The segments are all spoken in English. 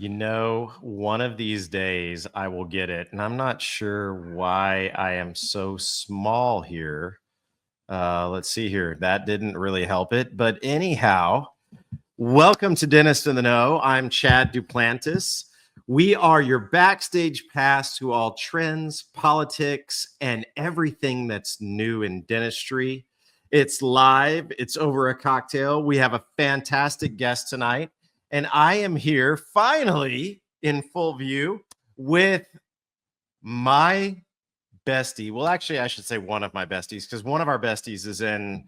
One of these days I will get it, and I'm not sure why I am so small here. Let's see here. That didn't really help it. But anyhow, welcome to Dentist in the Know. I'm Chad Duplantis. We are your backstage pass to all trends, politics, and everything that's new in dentistry. It's live. It's over a cocktail. We have a fantastic guest tonight. And I am here finally in full view with my bestie. Well, actually, I should say one of my besties, because one of our besties is in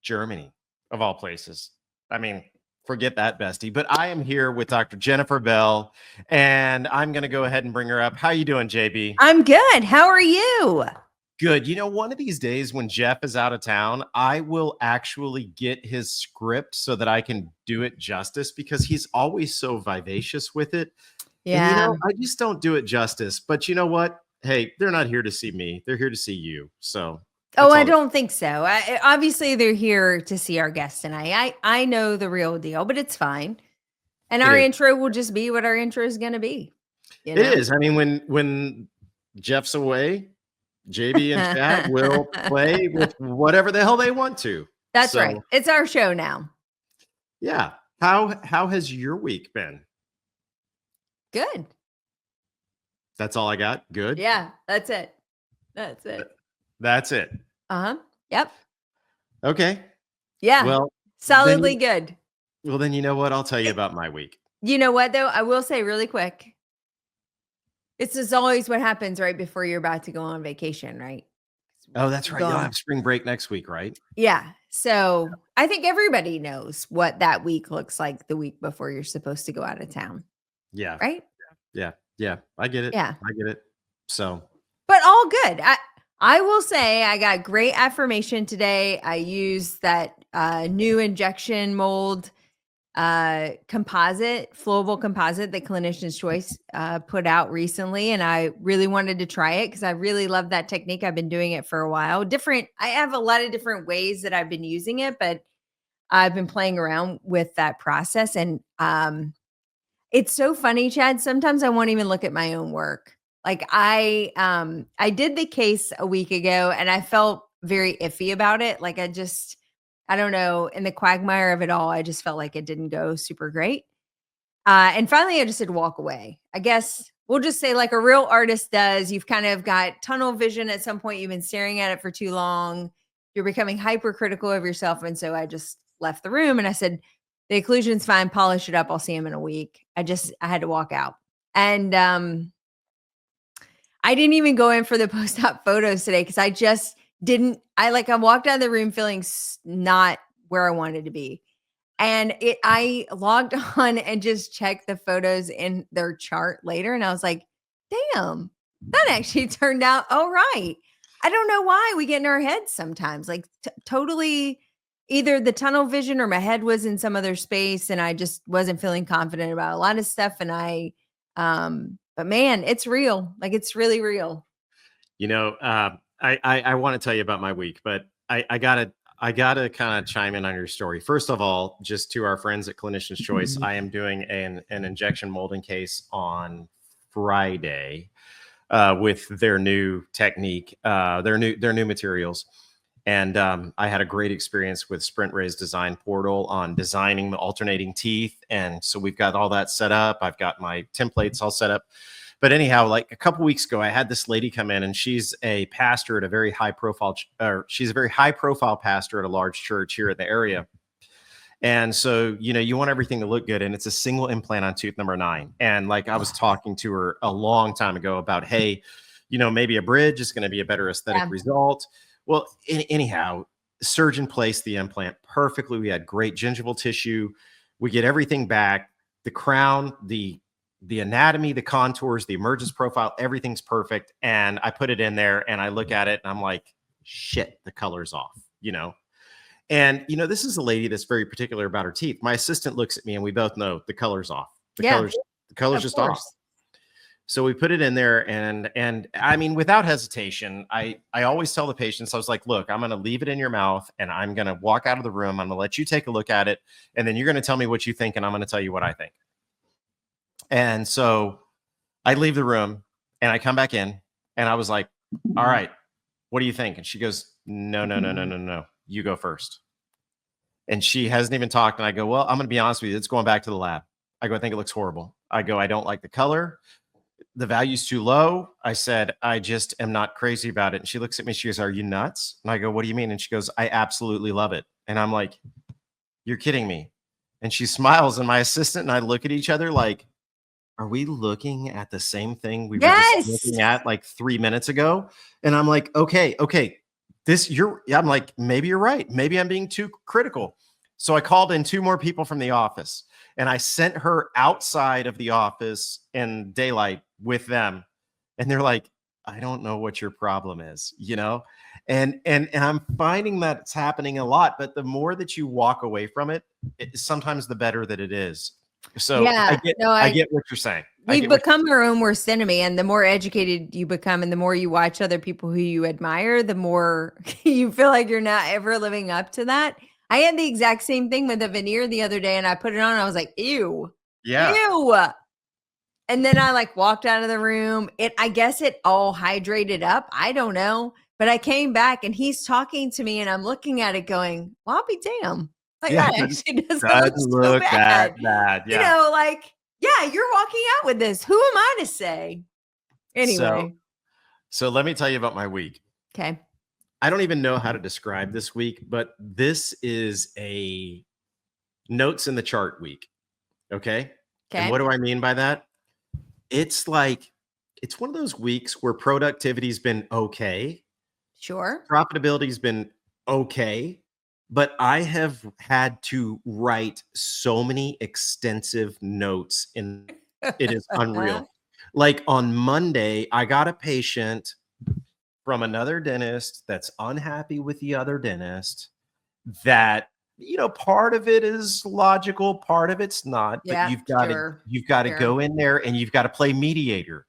Germany, of all places. I mean, forget that bestie. But I am here with Dr. Jennifer Bell, and I'm going to go ahead and bring her up. How you doing, JB? I'm good. How are you? Good. One of these days when Jeff is out of town, I will actually get his script so that I can do it justice, because he's always so vivacious with it. Yeah. And, I just don't do it justice. But you know what? Hey, they're not here to see me. They're here to see you. So. I don't think so. Obviously, they're here to see our guest tonight. I know the real deal, but it's fine. And our intro will just be what our intro is going to be. It is. I mean, when Jeff's away, JB and Chad will play with whatever the hell they want to. That's right. It's our show now. Yeah. How has your week been? Good. That's all I got? Good? Yeah, that's it. That's it. Uh-huh. Yep. Okay. Yeah. Well, solidly good. Well, then you know what? I'll tell you about my week. You know what, though? I will say really quick. This is always what happens right before you're about to go on vacation, right? Oh, that's right. You'll have spring break next week, right? Yeah. So I think everybody knows what that week looks like the week before you're supposed to go out of town. Yeah. Right? Yeah. I get it. Yeah. I get it. So. But all good. I will say I got great affirmation today. I used that new injection mold composite, flowable composite that Clinician's Choice put out recently. And I really wanted to try it because I really love that technique. I've been doing it for a while. I have a lot of different ways that I've been using it, but I've been playing around with that process. And it's so funny, Chad. Sometimes I won't even look at my own work. Like I did the case a week ago and I felt very iffy about it. Like I don't know, in the quagmire of it all, I just felt like it didn't go super great. And finally, I just had to walk away. I guess we'll just say like a real artist does, you've kind of got tunnel vision at some point. You've been staring at it for too long. You're becoming hypercritical of yourself. And so I just left the room and I said, the occlusion's fine, polish it up. I'll see him in a week. I had to walk out. And I didn't even go in for the post-op photos today because I walked out of the room feeling not where I wanted to be. And I logged on and just checked the photos in their chart later. And I was like, damn, that actually turned out all right. I don't know why we get in our heads sometimes, like totally either the tunnel vision or my head was in some other space. And I just wasn't feeling confident about a lot of stuff. And but man, it's real. Like it's really real. I want to tell you about my week, but I gotta kind of chime in on your story. First of all, just to our friends at Clinician's Choice, I am doing an injection molding case on Friday with their new technique, their new materials. And I had a great experience with Sprint Ray's design portal on designing the alternating teeth. And so we've got all that set up. I've got my templates all set up. But anyhow, like a couple weeks ago, I had this lady come in and she's a pastor at a very high profile, pastor at a large church here in the area. And so, you want everything to look good. And it's a single implant on tooth number 9. And like I was talking to her a long time ago about, hey, maybe a bridge is going to be a better aesthetic result. Well, anyhow, surgeon placed the implant perfectly. We had great gingival tissue. We get everything back. The crown, the anatomy, the contours, the emergence profile, everything's perfect. And I put it in there and I look at it and I'm like, shit, the color's off, And, this is a lady that's very particular about her teeth. My assistant looks at me and we both know the color's off. The color's just off. So we put it in there and I mean, without hesitation, I always tell the patients, I was like, look, I'm going to leave it in your mouth and I'm going to walk out of the room. I'm going to let you take a look at it. And then you're going to tell me what you think. And I'm going to tell you what I think. And so I leave the room and I come back in and I was like, all right, what do you think? And she goes, no, no, no, no, no, no. You go first. And she hasn't even talked. And I go, well, I'm going to be honest with you. It's going back to the lab. I go, I think it looks horrible. I go, I don't like the color. The value's too low. I said, I just am not crazy about it. And she looks at me. She goes, are you nuts? And I go, what do you mean? And she goes, I absolutely love it. And I'm like, you're kidding me. And she smiles. And my assistant and I look at each other like, are we looking at the same thing we were just Yes. looking at like 3 minutes ago? And I'm like, okay, I'm like, maybe you're right. Maybe I'm being too critical. So I called in 2 more people from the office and I sent her outside of the office in daylight with them. And they're like, I don't know what your problem is, And I'm finding that it's happening a lot, but the more that you walk away from it, sometimes the better that it is. So Yeah. I get what you're saying. We've become our own worst enemy. And the more educated you become and the more you watch other people who you admire, the more you feel like you're not ever living up to that. I had the exact same thing with a veneer the other day and I put it on and I was like, ew. Yeah. Ew. And then I like walked out of the room. I guess it all hydrated up. I don't know. But I came back and he's talking to me and I'm looking at it going, well, I'll be damned. Like Yeah, that actually doesn't look so bad. that bad. Yeah. Yeah, you're walking out with this. Who am I to say? Anyway. So let me tell you about my week. Okay. I don't even know how to describe this week, but this is a notes in the chart week. Okay. And what do I mean by that? It's like, it's one of those weeks where productivity's been okay. Sure. Profitability's been okay. But I have had to write so many extensive notes and it is unreal. Like on Monday, I got a patient from another dentist that's unhappy with the other dentist that, part of it is logical, part of it's not, but Yeah, you've got to go in there and you've got to play mediator.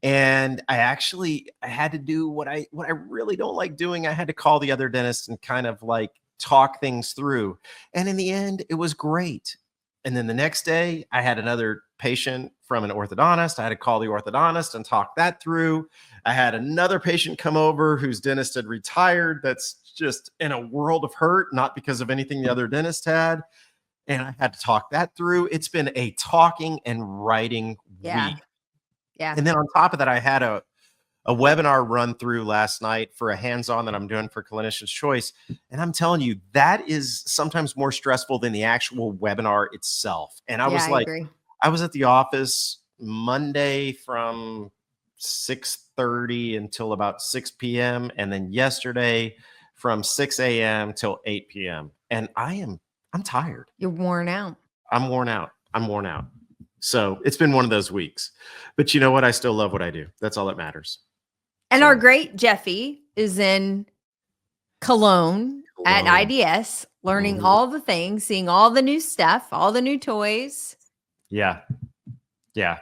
And I had to do what I really don't like doing. I had to call the other dentist and kind of like talk things through. And in the end, it was great. And then the next day, I had another patient from an orthodontist. I had to call the orthodontist and talk that through. I had another patient come over whose dentist had retired. That's just in a world of hurt, not because of anything the other dentist had. And I had to talk that through. It's been a talking and writing week. Yeah. And then on top of that, I had a webinar run through last night for a hands-on that I'm doing for Clinician's Choice. And I'm telling you, that is sometimes more stressful than the actual webinar itself. And I was like, I was at the office Monday from 6:30 until about 6 p.m. And then yesterday from 6 a.m. till 8 p.m. And I'm tired. You're worn out. I'm worn out. So it's been one of those weeks. But you know what? I still love what I do. That's all that matters. And our great Jeffy is in Cologne at IDS, learning all the things, seeing all the new stuff, all the new toys. Yeah. Yeah.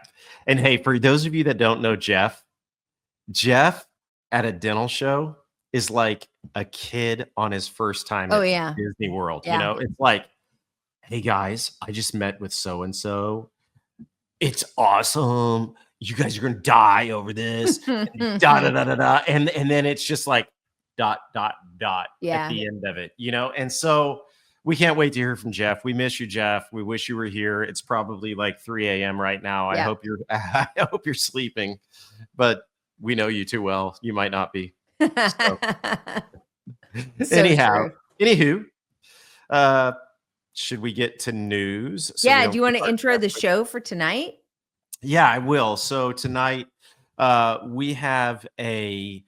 And hey, for those of you that don't know Jeff at a dental show is like a kid on his first time at Disney World. Yeah. It's like, hey guys, I just met with so-and-so. It's awesome. You guys are going to die over this. And then it's just like ... at the end of it, And so we can't wait to hear from Jeff. We miss you, Jeff. We wish you were here. It's probably like 3 a.m. right now. I hope you're sleeping, but we know you too well. You might not be. So. Anywho, should we get to news? Do you want to intro the show for tonight? Yeah, I will. So tonight we have a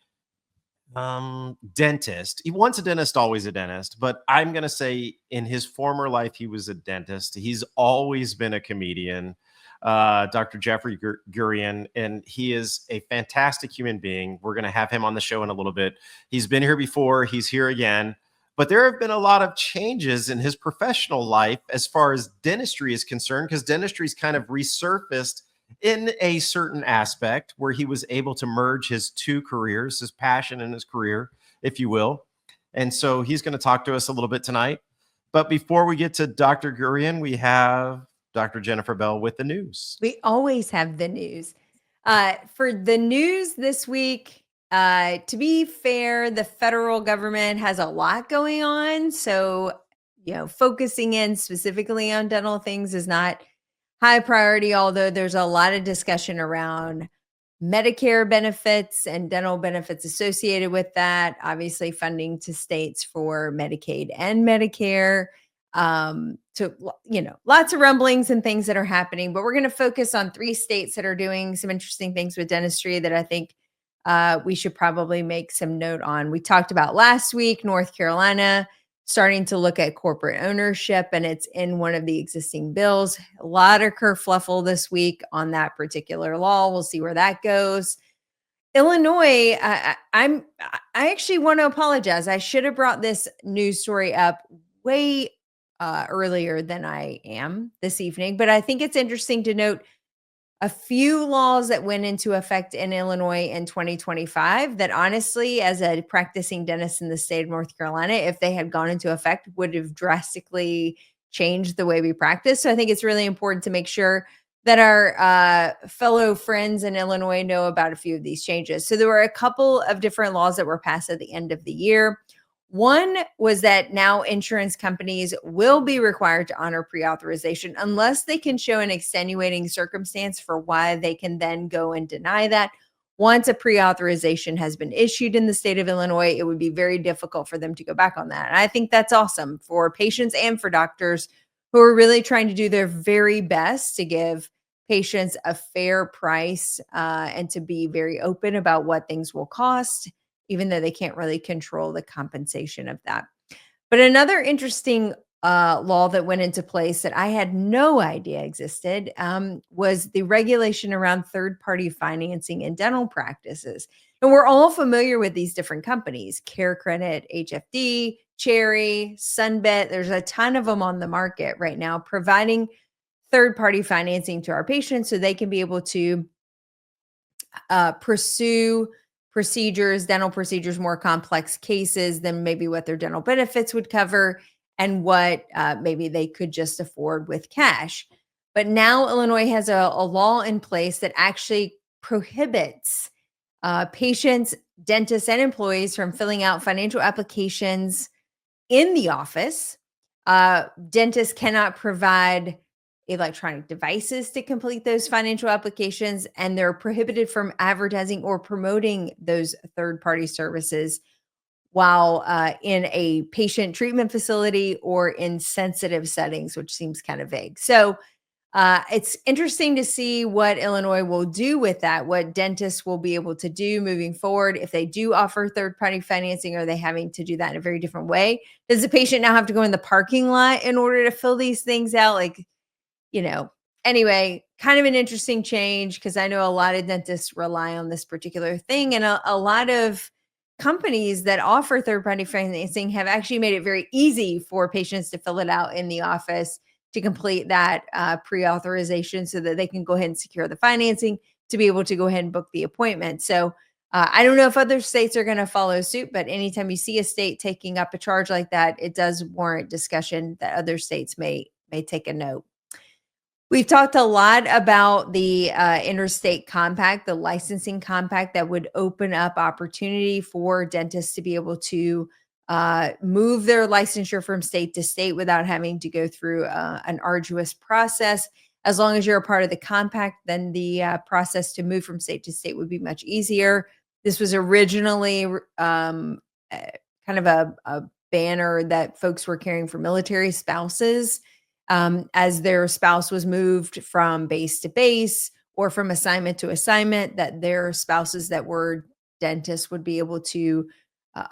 dentist. He once a dentist, always a dentist, but I'm going to say in his former life, he was a dentist. He's always been a comedian, Dr. Jeffrey Gurian, and he is a fantastic human being. We're going to have him on the show in a little bit. He's been here before. He's here again. But there have been a lot of changes in his professional life as far as dentistry is concerned, because dentistry's kind of resurfaced in a certain aspect where he was able to merge his two careers, his passion and his career, if you will. And so he's going to talk to us a little bit tonight. But before we get to Dr. Gurian, we have Dr. Jennifer Bell with the news. We always have the news. For the news this week, to be fair, the federal government has a lot going on. So, focusing in specifically on dental things is not high priority, although there's a lot of discussion around Medicare benefits and dental benefits associated with that. Obviously, funding to states for Medicaid and Medicare. Lots of rumblings and things that are happening, but we're going to focus on 3 states that are doing some interesting things with dentistry that I think we should probably make some note on. We talked about last week, North Carolina starting to look at corporate ownership, and it's in one of the existing bills. A lot of kerfluffle this week on that particular law. We'll see where that goes. Illinois, I actually want to apologize. I should have brought this news story up way earlier than I am this evening, but I think it's interesting to note a few laws that went into effect in Illinois in 2025 that honestly, as a practicing dentist in the state of North Carolina, if they had gone into effect, would have drastically changed the way we practice. So I think it's really important to make sure that our fellow friends in Illinois know about a few of these changes. So there were a couple of different laws that were passed at the end of the year. One was that now insurance companies will be required to honor pre-authorization unless they can show an extenuating circumstance for why they can then go and deny that. Once a pre-authorization has been issued in the state of Illinois, it would be very difficult for them to go back on that. And I think that's awesome for patients and for doctors who are really trying to do their very best to give patients a fair price and to be very open about what things will cost, even though they can't really control the compensation of that. But another interesting law that went into place that I had no idea existed was the regulation around third-party financing in dental practices. And we're all familiar with these different companies: Care Credit, HFD, Cherry, Sunbet. There's a ton of them on the market right now providing third-party financing to our patients so they can be able to pursue dental procedures, more complex cases than maybe what their dental benefits would cover and what maybe they could just afford with cash. But now Illinois has a law in place that actually prohibits patients, dentists, and employees from filling out financial applications in the office. Dentists cannot provide electronic devices to complete those financial applications, and they're prohibited from advertising or promoting those third-party services while in a patient treatment facility or in sensitive settings, which seems kind of vague. So it's interesting to see what Illinois will do with that, what dentists will be able to do moving forward. If they do offer third-party financing, are they having to do that in a very different way? Does the patient now have to go in the parking lot in order to fill these things out? Anyway, kind of an interesting change because I know a lot of dentists rely on this particular thing, and a lot of companies that offer third-party financing have actually made it very easy for patients to fill it out in the office to complete that pre-authorization so that they can go ahead and secure the financing to be able to go ahead and book the appointment. So I don't know if other states are going to follow suit, but anytime you see a state taking up a charge like that, it does warrant discussion that other states may take a note. We've talked a lot about the Interstate Compact, the licensing compact that would open up opportunity for dentists to be able to move their licensure from state to state without having to go through an arduous process. As long as you're a part of the compact, then the process to move from state to state would be much easier. This was originally kind of a banner that folks were carrying for military spouses. As their spouse was moved from base to base or from assignment to assignment, that their spouses that were dentists would be able to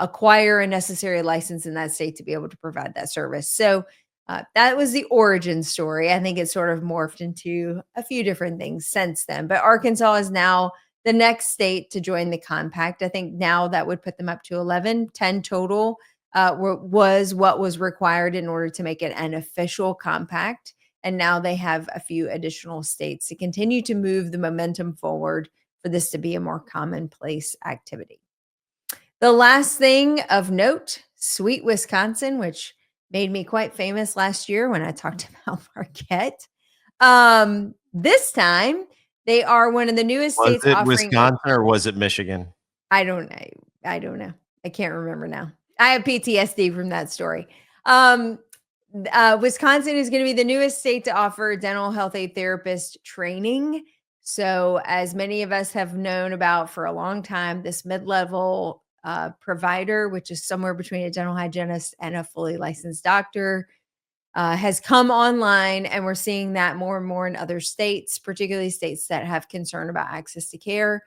acquire a necessary license in that state to be able to provide that service. So that was the origin story. I think it sort of morphed into a few different things since then. But Arkansas is now the next state to join the compact. I think now that would put them up to 11, 10 total. Was what was required in order to make it an official compact. And now they have a few additional states to continue to move the momentum forward for this to be a more commonplace activity. The last thing of note, sweet Wisconsin, which made me quite famous last year when I talked about Marquette. This time they are one of the newest Was states it offering Wisconsin or was it Michigan? I don't know. I don't know. I can't remember now. I have PTSD from that story. Um, Wisconsin is going to be the newest state to offer dental health aid therapist training. So, as many of us have known about for a long time, this mid level provider, which is somewhere between a dental hygienist and a fully licensed doctor, has come online. And we're seeing that more and more in other states, particularly states that have concern about access to care.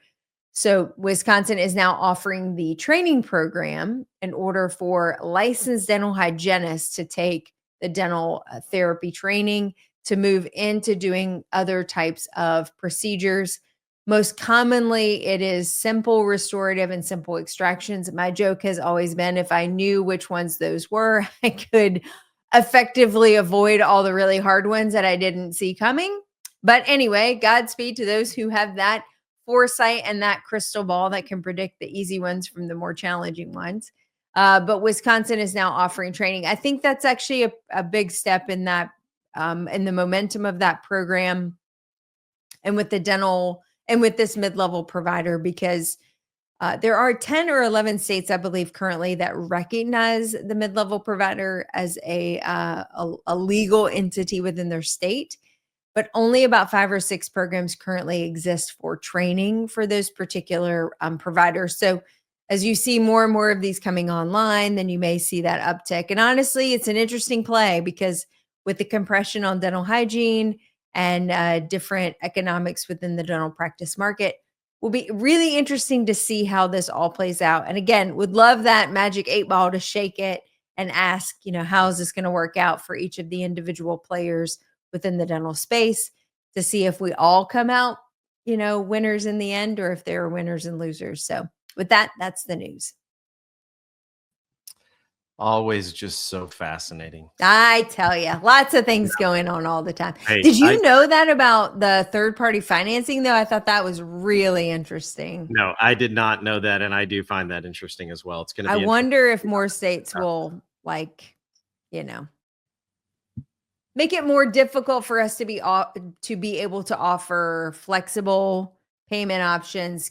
So, Wisconsin is now offering the training program in order for licensed dental hygienists to take the dental therapy training to move into doing other types of procedures. Most commonly, it is simple restorative and simple extractions. My joke has always been if I knew which ones those were, I could effectively avoid all the really hard ones that I didn't see coming. But anyway, Godspeed to those who have that foresight and that crystal ball that can predict the easy ones from the more challenging ones. But Wisconsin is now offering training. I think that's actually a big step in that, in the momentum of that program and with the dental and with this mid-level provider, because there are 10 or 11 states, I believe, currently that recognize the mid-level provider as a legal entity within their state, but only about 5 or 6 programs currently exist for training for those particular providers. So as you see more and more of these coming online, then you may see that uptick. And honestly, it's an interesting play because with the compression on dental hygiene and different economics within the dental practice market, will be really interesting to see how this all plays out. And again, would love that magic 8 ball to shake it and ask, how is this going to work out for each of the individual players within the dental space to see if we all come out, winners in the end, or if there are winners and losers. So with that, that's the news. Always just so fascinating. I tell you, lots of things going on all the time. Hey, Did you know that about the third-party financing, though? I thought that was really interesting. No, I did not know that, and I do find that interesting as well. It's going to be I wonder if more states will, make it more difficult for us to be able to offer flexible payment options,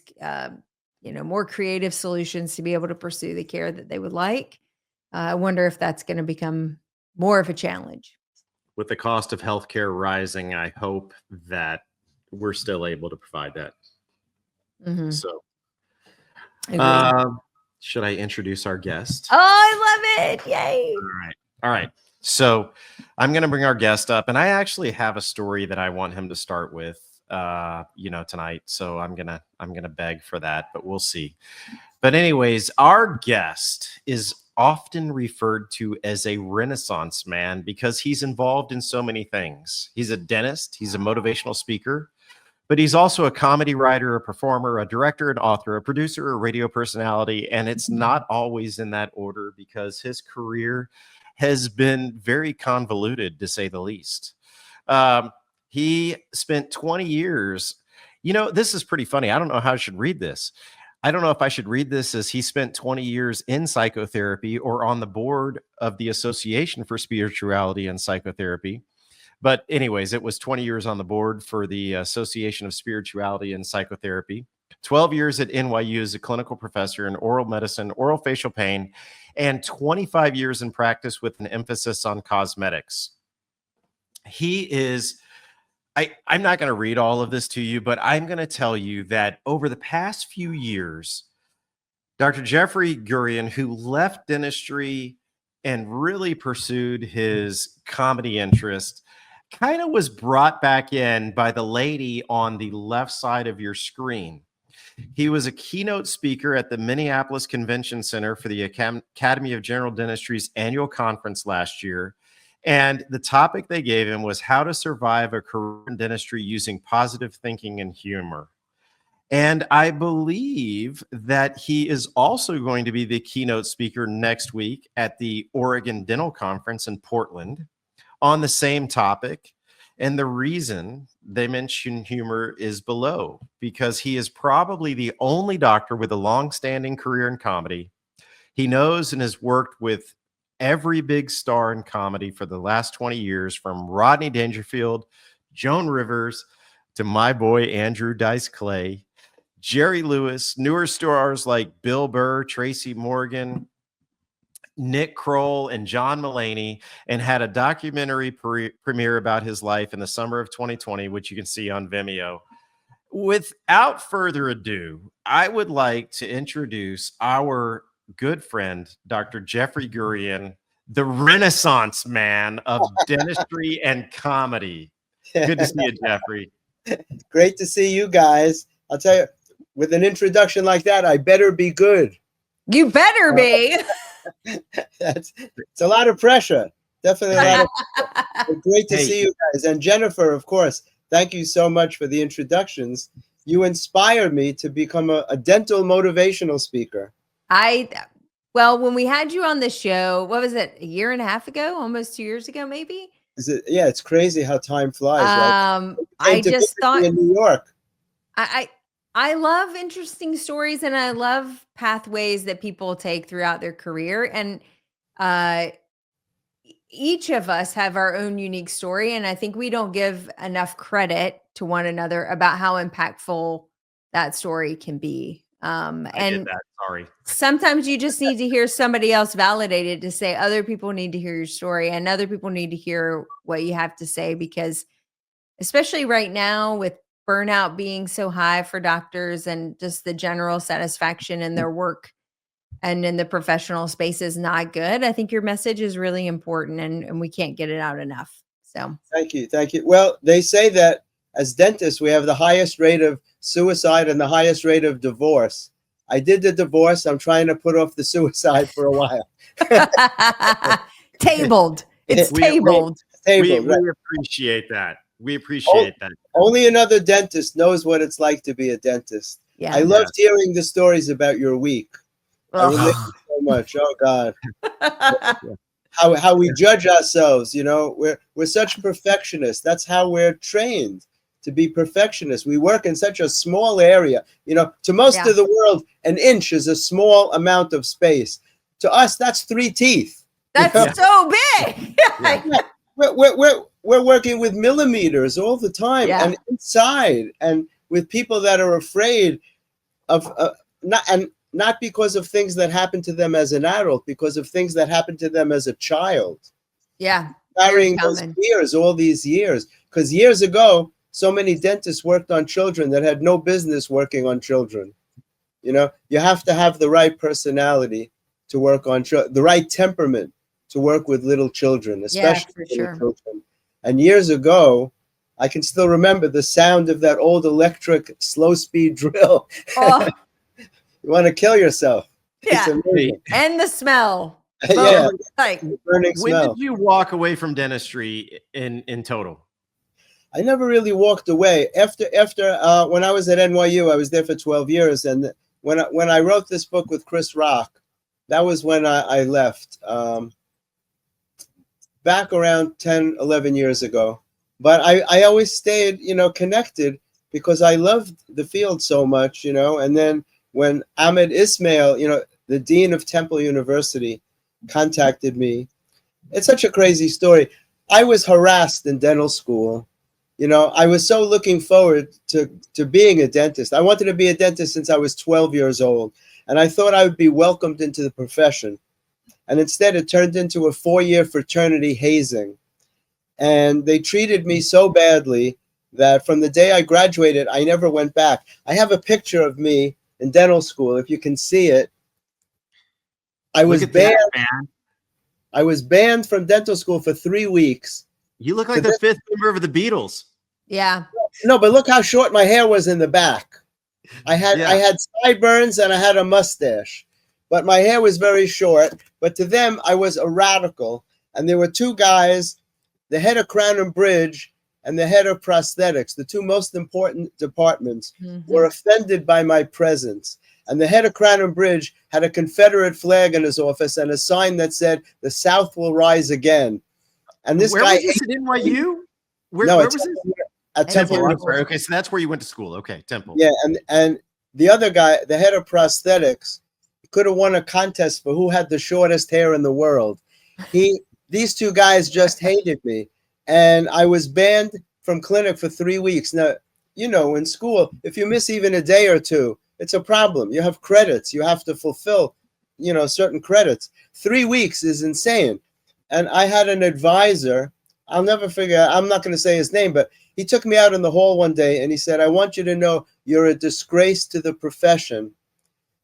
more creative solutions to be able to pursue the care that they would like. I wonder if that's going to become more of a challenge. With the cost of healthcare rising, I hope that we're still able to provide that. Mm-hmm. So, Agreed. should I introduce our guest? Oh, I love it. Yay. All right. So I'm going to bring our guest up, and I actually have a story that I want him to start with, tonight. So I'm going to beg for that, but we'll see. But anyways, our guest is often referred to as a Renaissance man because he's involved in so many things. He's a dentist, he's a motivational speaker, but he's also a comedy writer, a performer, a director, an author, a producer, a radio personality. And it's not always in that order because his career has been very convoluted, to say the least. He spent 20 years. This is pretty funny. I don't know how I should read this. I don't know if I should read this as he spent 20 years in psychotherapy or on the board of the Association for Spirituality and Psychotherapy. But anyways, it was 20 years on the board for the Association of Spirituality and Psychotherapy, 12 years at N.Y.U as a clinical professor in oral medicine, oro-facial pain, and 25 years in practice with an emphasis on cosmetics. He is... I'm not going to read all of this to you, but I'm going to tell you that over the past few years, Dr. Jeffrey Gurian, who left dentistry and really pursued his comedy interest, kind of was brought back in by the lady on the left side of your screen. He was a keynote speaker at the Minneapolis Convention Center for the Academy of General Dentistry's annual conference last year. And the topic they gave him was how to survive a career in dentistry using positive thinking and humor. And I believe that he is also going to be the keynote speaker next week at the Oregon Dental Conference in Portland on the same topic. And the reason they mention humor is below, because he is probably the only doctor with a long-standing career in comedy. He knows and has worked with every big star in comedy for the last 20 years, from Rodney Dangerfield, Joan Rivers, to my boy Andrew Dice Clay, Jerry Lewis, newer stars like Bill Burr, Tracy Morgan, Nick Kroll, and John Mulaney, and had a documentary premiere about his life in the summer of 2020, which you can see on Vimeo. Without further ado, I would like to introduce our good friend, Dr. Jeffrey Gurian, the Renaissance man of dentistry and comedy. Good to see you, Jeffrey. Great to see you guys. I'll tell you, with an introduction like that, I better be good. You better be. It's a lot of pressure. Definitely a lot of great to see you guys. And Jennifer, of course, thank you so much for the introductions. You inspired me to become a dental motivational speaker. Well, when we had you on the show, what was it, a year and a half ago, almost 2 years ago, maybe? Is it? Yeah, it's crazy how time flies. Right? I just thought in New York. I love interesting stories, and I love pathways that people take throughout their career. And each of us have our own unique story. And I think we don't give enough credit to one another about how impactful that story can be. Sorry. Sometimes you just need to hear somebody else validate it, to say other people need to hear your story and other people need to hear what you have to say, because especially right now with burnout being so high for doctors and just the general satisfaction in their work and in the professional space is not good. I think your message is really important, and we can't get it out enough. So thank you. Thank you. Well, they say that as dentists, we have the highest rate of suicide and the highest rate of divorce. I did the divorce. I'm trying to put off the suicide for a while. Tabled. It's tabled. We appreciate that. We appreciate that. Only another dentist knows what it's like to be a dentist. Yeah. I loved hearing the stories about your week. I relate so much. Oh God. How we judge ourselves, you know, we're such perfectionists. That's how we're trained, to be perfectionists. We work in such a small area. You know, to most of the world, an inch is a small amount of space. To us, that's 3 teeth. That's so big. We're working with millimeters all the time, and inside, and with people that are afraid of not because of things that happen to them as an adult, because of things that happen to them as a child. Yeah. Carrying those fears all these years. Because years ago, so many dentists worked on children that had no business working on children. You know, you have to have the right personality to work on the right temperament to work with little children, especially little children. And years ago, I can still remember the sound of that old electric slow-speed drill. Oh. You want to kill yourself. Yeah. And the smell. Yeah. Like, burning smell. When did you walk away from dentistry in total? I never really walked away. After when I was at N.Y.U, I was there for 12 years. And when I wrote this book with Chris Rock, that was when I left. Back around 10, 11 years ago. But I always stayed, you know, connected because I loved the field so much, you know. And then when Ahmed Ismail, you know, the dean of Temple University, contacted me. It's such a crazy story. I was harassed in dental school. You know, I was so looking forward to being a dentist. I wanted to be a dentist since I was 12 years old. And I thought I would be welcomed into the profession. And instead, it turned into a 4-year fraternity hazing. And they treated me so badly that from the day I graduated, I never went back. I have a picture of me in dental school, if you can see it. I was banned. I was banned from dental school for 3 weeks. You look like the 5th member of the Beatles. Yeah. No, but look how short my hair was in the back. I had sideburns and I had a mustache. But my hair was very short. But to them, I was a radical. And there were 2 guys, the head of Crown and Bridge and the head of prosthetics, the 2 most important departments, were offended by my presence. And the head of Crown and Bridge had a Confederate flag in his office and a sign that said, "The South will rise again." And this where guy was this at N.Y.U? Where was this? At Temple. Okay, so that's where you went to school. Okay, Temple. Yeah, and the other guy, the head of prosthetics, could have won a contest for who had the shortest hair in the world. These 2 guys just hated me, and I was banned from clinic for 3 weeks. Now, you know, in school, if you miss even a day or two, it's a problem. You have credits. You have to fulfill, you know, certain credits. 3 weeks is insane. And I had an advisor. I'll never forget. I'm not going to say his name, but he took me out in the hall one day and he said, I want you to know you're a disgrace to the profession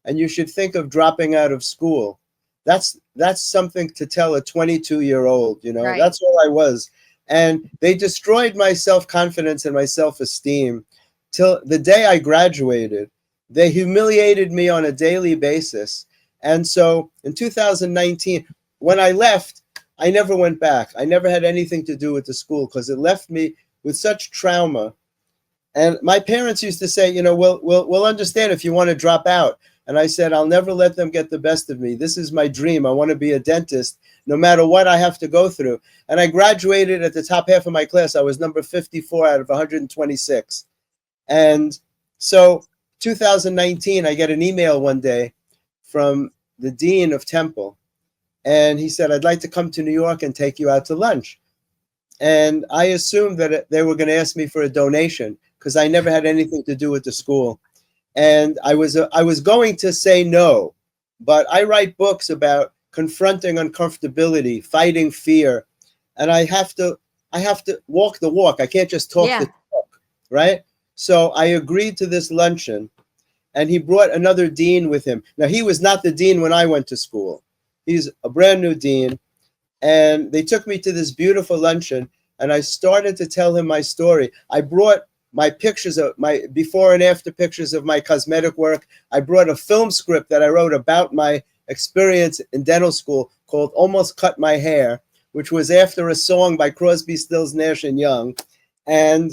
and you should think of dropping out of school. That's something to tell a 22-year-old, you know. Right. That's all I was. And they destroyed my self-confidence and my self-esteem till the day I graduated. They humiliated me on a daily basis. And so in 2019, when I left, I never went back. I never had anything to do with the school because it left me with such trauma. And my parents used to say, you know, we'll understand if you want to drop out. And I said, I'll never let them get the best of me. This is my dream. I want to be a dentist no matter what I have to go through. And I graduated at the top half of my class. I was number 54 out of 126. And so 2019, I get an email one day from the dean of Temple. And he said, I'd like to come to New York and take you out to lunch. And I assumed that they were going to ask me for a donation because I never had anything to do with the school. And I was going to say no, but I write books about confronting uncomfortability, fighting fear, and I have to walk the walk. I can't just talk the talk, right? So I agreed to this luncheon, and he brought another dean with him. Now, he was not the dean when I went to school. He's a brand new dean, and they took me to this beautiful luncheon, and I started to tell him my story. I brought my pictures of my before and after pictures of my cosmetic work. I brought a film script that I wrote about my experience in dental school called Almost Cut My Hair, which was after a song by Crosby, Stills, Nash & Young. And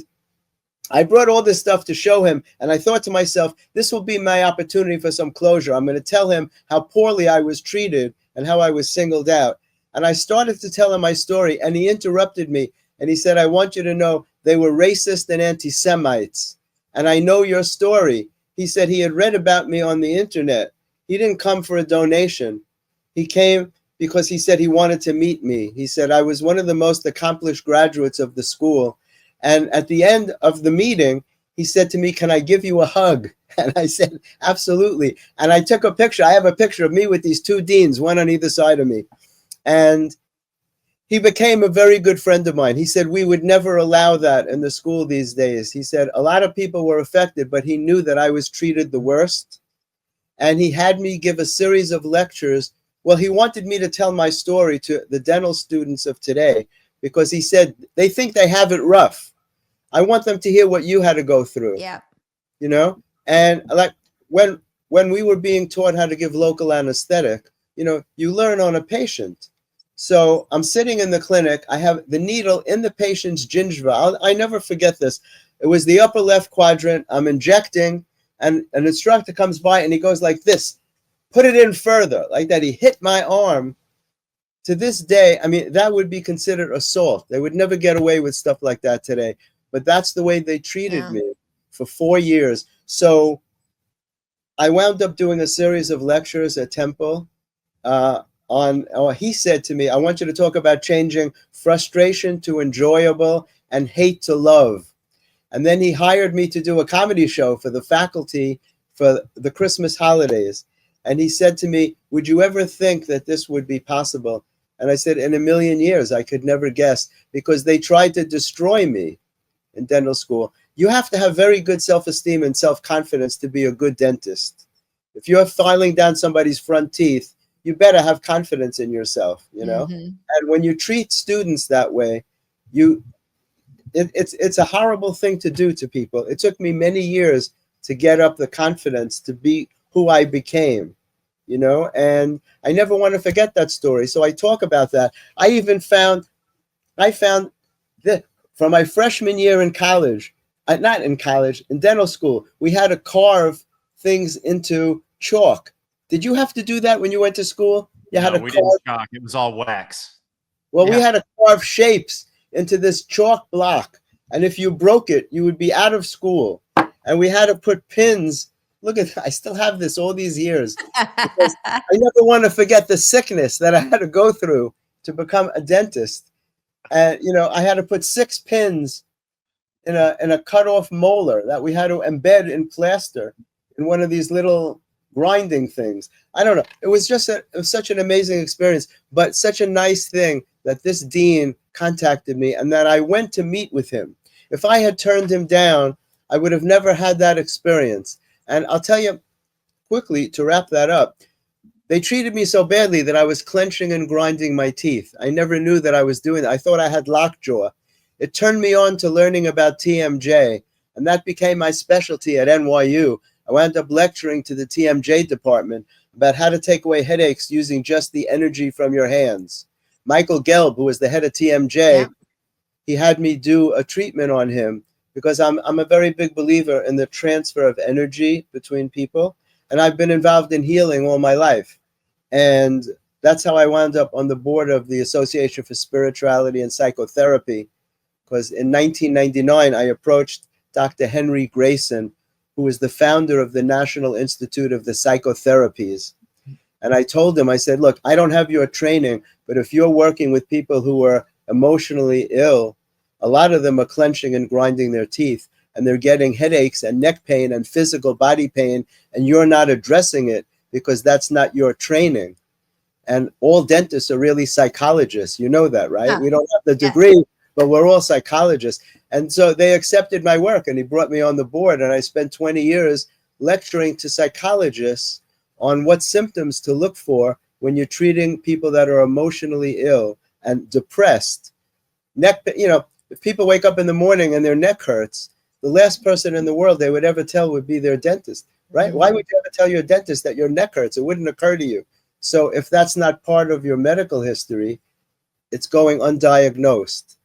I brought all this stuff to show him. And I thought to myself, this will be my opportunity for some closure. I'm going to tell him how poorly I was treated and how I was singled out. And I started to tell him my story, and he interrupted me. And he said, I want you to know they were racist and anti-Semites. And I know your story. He said he had read about me on the internet. He didn't come for a donation. He came because he said he wanted to meet me. He said, I was one of the most accomplished graduates of the school. And at the end of the meeting, he said to me, can I give you a hug? And I said, absolutely. And I took a picture. I have a picture of me with these two deans, one on either side of me. And he became a very good friend of mine. He said we would never allow that in the school these days. He said a lot of people were affected, but he knew that I was treated the worst. And he had me give a series of lectures. Well, he wanted me to tell my story to the dental students of today because he said they think they have it rough. I want them to hear what you had to go through. Yeah. You know? And like when we were being taught how to give local anesthetic, you know, you learn on a patient. So I'm sitting in the clinic. I have the needle in the patient's gingiva. I never forget this. It was the upper left quadrant. I'm injecting, and an instructor comes by, and he goes like this, put it in further, like that. He hit my arm. To this day, I mean, that would be considered assault. They would never get away with stuff like that today. But that's the way they treated me for 4 years. So I wound up doing a series of lectures at Temple. He said to me, I want you to talk about changing frustration to enjoyable and hate to love. And then he hired me to do a comedy show for the faculty for the Christmas holidays. And he said to me, would you ever think that this would be possible? And I said, in a million years, I could never guess, because they tried to destroy me in dental school. You have to have very good self-esteem and self-confidence to be a good dentist. If you're filing down somebody's front teeth, you better have confidence in yourself, you know? Mm-hmm. And when you treat students that way, it's a horrible thing to do to people. It took me many years to get up the confidence to be who I became, you know? And I never want to forget that story. So I talk about that. I found that from my freshman year in college, not in college, in dental school, we had to carve things into chalk. Did you have to do that when you went to school? You had to we didn't chalk. It was all wax. Well, we had to carve shapes into this chalk block. And if you broke it, you would be out of school. And we had to put pins. Look at that. I still have this all these years. Because I never want to forget the sickness that I had to go through to become a dentist. And, you know, I had to put 6 pins in a cut off molar that we had to embed in plaster in one of these little grinding things. I don't know. It was such an amazing experience, but such a nice thing that this dean contacted me and that I went to meet with him. If I had turned him down, I would have never had that experience. And I'll tell you quickly to wrap that up. They treated me so badly that I was clenching and grinding my teeth. I never knew that I was doing that. I thought I had lockjaw. It turned me on to learning about TMJ, and that became my specialty at N.Y.U. I wound up lecturing to the TMJ department about how to take away headaches using just the energy from your hands. Michael Gelb, who was the head of TMJ, he had me do a treatment on him because I'm a very big believer in the transfer of energy between people, and I've been involved in healing all my life. And that's how I wound up on the board of the Association for Spirituality and Psychotherapy, because in 1999, I approached Dr. Henry Grayson, who was the founder of the National Institute of the Psychotherapies. And I told him, I said, look, I don't have your training, but if you're working with people who are emotionally ill, a lot of them are clenching and grinding their teeth, and they're getting headaches and neck pain and physical body pain, and you're not addressing it because that's not your training. And all dentists are really psychologists. You know that, right? Yeah. We don't have the degree, but we're all psychologists. And so they accepted my work, and he brought me on the board, and I spent 20 years lecturing to psychologists on what symptoms to look for when you're treating people that are emotionally ill and depressed. If people wake up in the morning and their neck hurts, the last person in the world they would ever tell would be their dentist, right? Why would you ever tell your dentist that your neck hurts? It wouldn't occur to you. So if that's not part of your medical history, it's going undiagnosed.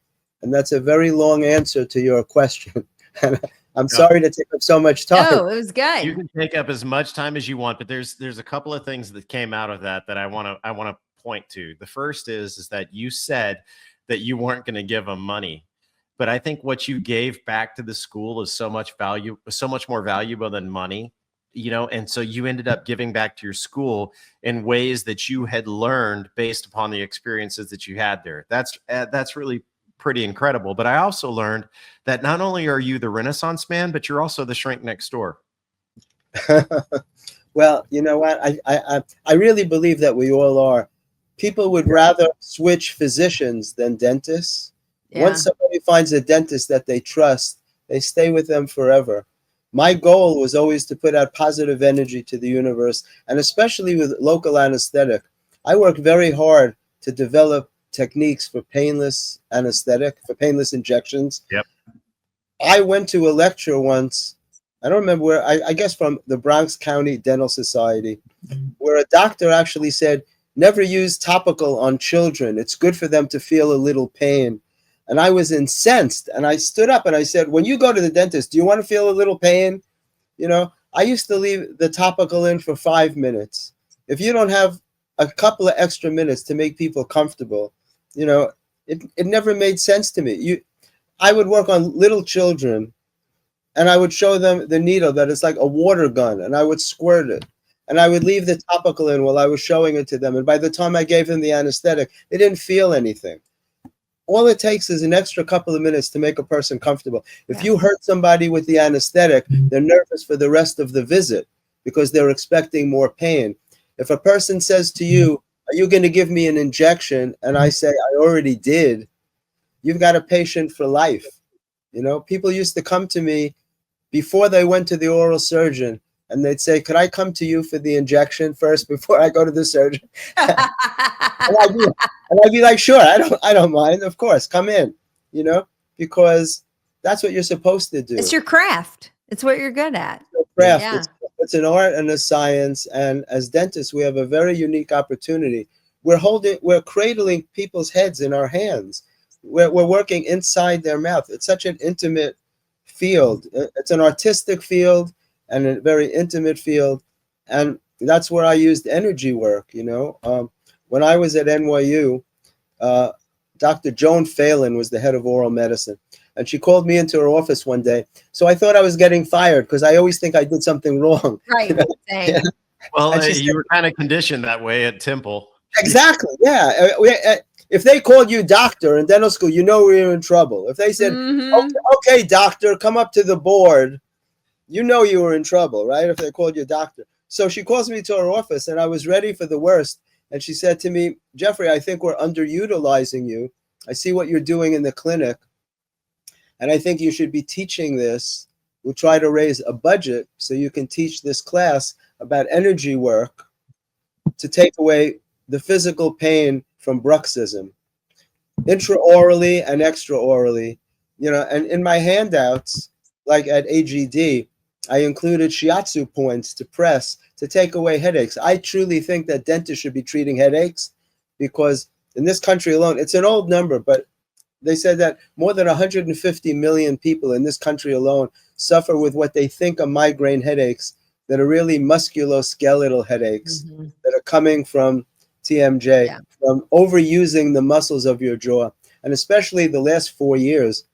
And that's a very long answer to your question. I'm sorry to take up so much time. No, it was good. You can take up as much time as you want, but there's a couple of things that came out of that I want to point to. The first is that you said that you weren't going to give them money, but I think what you gave back to the school is so much more valuable than money, and so you ended up giving back to your school in ways that you had learned based upon the experiences that you had there. That's really pretty incredible. But I also learned that not only are you the Renaissance man, but you're also the shrink next door. Well, you know what? I really believe that we all are. People would rather switch physicians than dentists. Yeah. Once somebody finds a dentist that they trust, they stay with them forever. My goal was always to put out positive energy to the universe, and especially with local anesthetic. I work very hard to develop techniques for painless anesthetic, for painless injections. Yep. I went to a lecture once, I don't remember where, I guess from the Bronx County Dental Society, where a doctor actually said, never use topical on children. It's good for them to feel a little pain. And I was incensed, and I stood up and I said, when you go to the dentist, do you want to feel a little pain? I used to leave the topical in for 5 minutes. If you don't have a couple of extra minutes to make people comfortable, it never made sense to me. I would work on little children, and I would show them the needle that is like a water gun, and I would squirt it. And I would leave the topical in while I was showing it to them. And by the time I gave them the anesthetic, they didn't feel anything. All it takes is an extra couple of minutes to make a person comfortable. If you hurt somebody with the anesthetic, they're nervous for the rest of the visit because they're expecting more pain. If a person says to you, are you going to give me an injection? And I say, I already did. You've got a patient for life. People used to come to me before they went to the oral surgeon, and they'd say, could I come to you for the injection first before I go to the surgeon? and I'd be like, sure, I don't mind. Of course, come in, because that's what you're supposed to do. It's your craft. It's what you're good at. It's your craft. Yeah. It's an art and a science. And as dentists, we have a very unique opportunity. We're cradling people's heads in our hands. We're working inside their mouth. It's such an intimate field. It's an artistic field and a very intimate field. And that's where I used energy work, When I was at N.Y.U, Dr. Joan Phelan was the head of oral medicine. And she called me into her office one day. So I thought I was getting fired because I always think I did something wrong. Right. Yeah. Well, you were kind of conditioned that way at Temple. Exactly. Yeah. if they called you doctor in dental school, you know you're in trouble. If they said, Mhm. okay, doctor, come up to the board, you know you were in trouble, right? If they called you doctor. So she calls me to her office, and I was ready for the worst. And she said to me, Jeffrey, I think we're underutilizing you. I see what you're doing in the clinic, and I think you should be teaching this. We'll try to raise a budget so you can teach this class about energy work to take away the physical pain from bruxism, intraorally and extraorally. And in my handouts, like at AGD, I included shiatsu points to press to take away headaches. I truly think that dentists should be treating headaches, because in this country alone, it's an old number, but they said that more than 150 million people in this country alone suffer with what they think are migraine headaches that are really musculoskeletal headaches that are coming from TMJ, Yeah. from overusing the muscles of your jaw. And especially the last 4 years,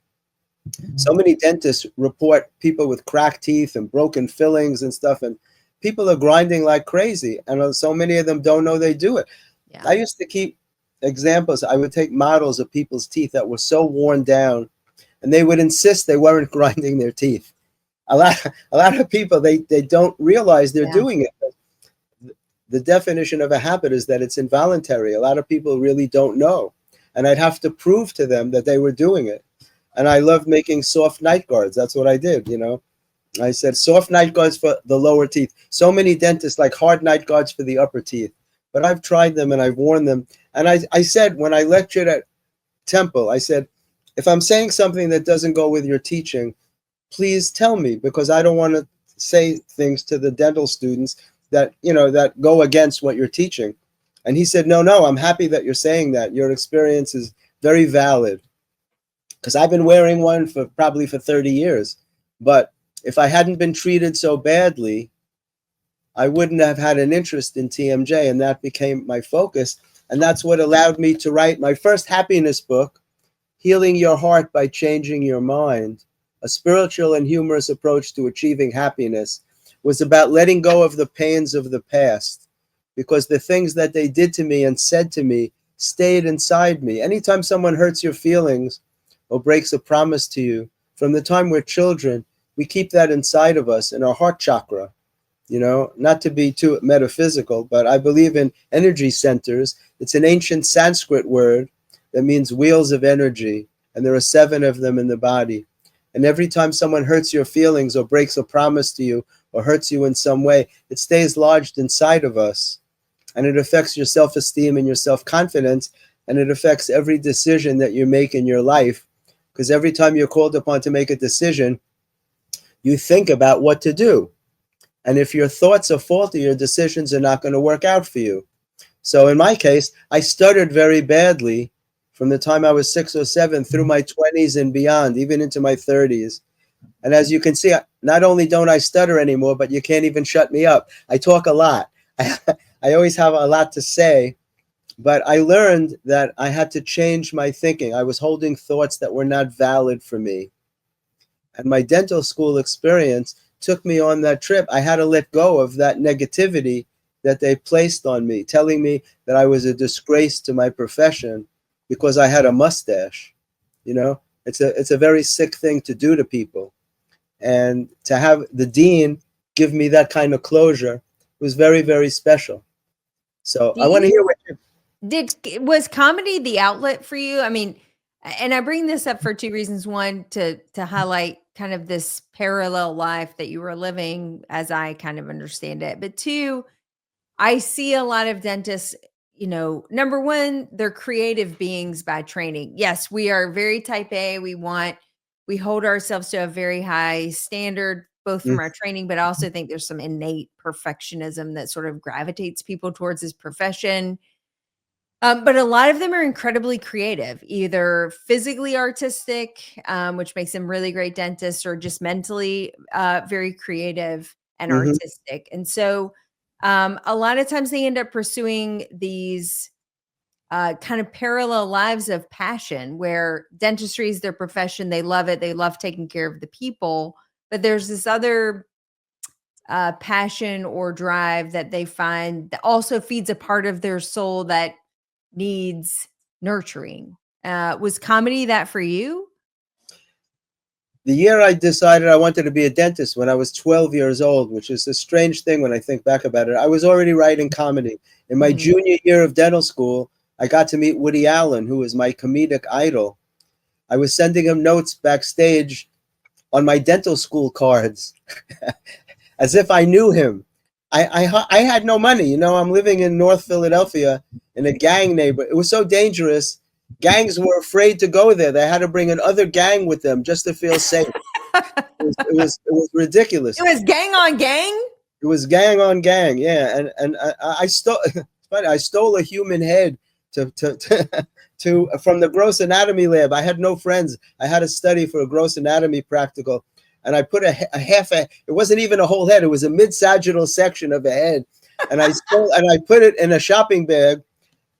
so many dentists report people with cracked teeth and broken fillings and stuff, and people are grinding like crazy. And so many of them don't know they do it. Yeah. I used to keep examples. I would take models of people's teeth that were so worn down, and they would insist they weren't grinding their teeth. A lot of people, they don't realize they're Yeah. doing it. The definition of a habit is that it's involuntary. A lot of people really don't know, and I'd have to prove to them that they were doing it. And I love making soft night guards. That's what I did. I said soft night guards for the lower teeth. So many dentists like hard night guards for the upper teeth, but I've tried them and I've worn them. And I said, when I lectured at Temple, I said, if I'm saying something that doesn't go with your teaching, please tell me, because I don't want to say things to the dental students that go against what you're teaching. And he said, no, I'm happy that you're saying that. Your experience is very valid, because I've been wearing one probably for 30 years. But if I hadn't been treated so badly, I wouldn't have had an interest in TMJ, and that became my focus. And that's what allowed me to write my first happiness book, Healing Your Heart by Changing Your Mind, a spiritual and humorous approach to achieving happiness. Was about letting go of the pains of the past, because the things that they did to me and said to me stayed inside me. Anytime someone hurts your feelings or breaks a promise to you, from the time we're children, we keep that inside of us in our heart chakra. Not to be too metaphysical, but I believe in energy centers. It's an ancient Sanskrit word that means wheels of energy, and there are 7 of them in the body. And every time someone hurts your feelings or breaks a promise to you or hurts you in some way, it stays lodged inside of us. And it affects your self-esteem and your self-confidence, and it affects every decision that you make in your life. Because every time you're called upon to make a decision, you think about what to do. And if your thoughts are faulty, your decisions are not going to work out for you. So in my case, I stuttered very badly from the time I was 6 or 7 through my 20s and beyond, even into my 30s. And as you can see, not only don't I stutter anymore, but you can't even shut me up. I talk a lot. I always have a lot to say. But I learned that I had to change my thinking. I was holding thoughts that were not valid for me. And my dental school experience took me on that trip. I had to let go of that negativity that they placed on me, telling me that I was a disgrace to my profession because I had a mustache. It's a very sick thing to do to people. And to have the dean give me that kind of closure was very, very special. So I want to hear what you... Was comedy the outlet for you? I mean, and I bring this up for 2 reasons. One, to highlight kind of this parallel life that you were living, as I kind of understand it. But 2, I see a lot of dentists, number 1, they're creative beings by training. Yes, we are very type A. We hold ourselves to a very high standard, both from our training, but I also think there's some innate perfectionism that sort of gravitates people towards this profession. But a lot of them are incredibly creative, either physically artistic, which makes them really great dentists, or just mentally very creative and artistic. And so a lot of times they end up pursuing these kind of parallel lives of passion, where dentistry is their profession. They love it. They love taking care of the people. But there's this other passion or drive that they find that also feeds a part of their soul that needs nurturing. Was comedy that for you? The year I decided I wanted to be a dentist, when I was 12 years old, which is a strange thing when I think back about it, I was already writing comedy. In my junior year of dental school, I got to meet Woody Allen, who was my comedic idol. I was sending him notes backstage on my dental school cards as if I knew him. I had no money. You know, I'm living in North Philadelphia in a gang neighborhood. It was so dangerous. Gangs were afraid to go there. They had to bring another gang with them just to feel safe. It was ridiculous. It was gang on gang? It was gang on gang, yeah. And I stole I stole a human head to from the gross anatomy lab. I had no friends. I had to study for a gross anatomy practical. And I put it wasn't even a whole head. It was a mid-sagittal section of a head. And I put it in a shopping bag.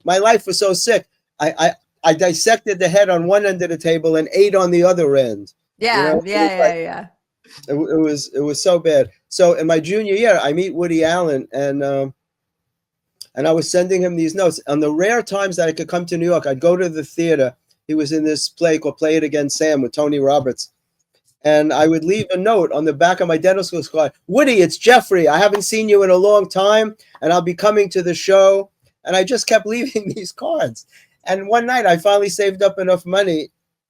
My life was so sick. I dissected the head on one end of the table and ate on the other end. Yeah, you know? yeah. It was so bad. So in my junior year, I meet Woody Allen, and I was sending him these notes. On the rare times that I could come to New York, I'd go to the theater. He was in this play called Play It Again, Sam, with Tony Roberts. And I would leave a note on the back of my dental school card. Woody, it's Jeffrey. I haven't seen you in a long time, and I'll be coming to the show. And I just kept leaving these cards. And one night I finally saved up enough money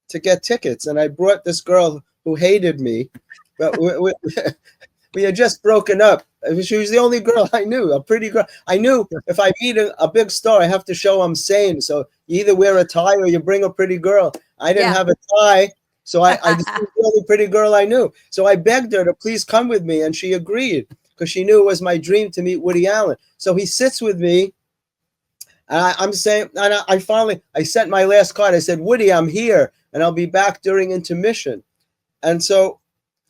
to get tickets. And I brought this girl who hated me. But we had just broken up. She was the only girl I knew, a pretty girl. I knew if I meet a big star, I have to show I'm sane. So you either wear a tie or you bring a pretty girl. I didn't have a tie. So I just was the only pretty girl I knew. So I begged her to please come with me. And she agreed because she knew it was my dream to meet Woody Allen. So he sits with me. I'm saying, and I sent my last card. I said, Woody, I'm here, and I'll be back during intermission. And so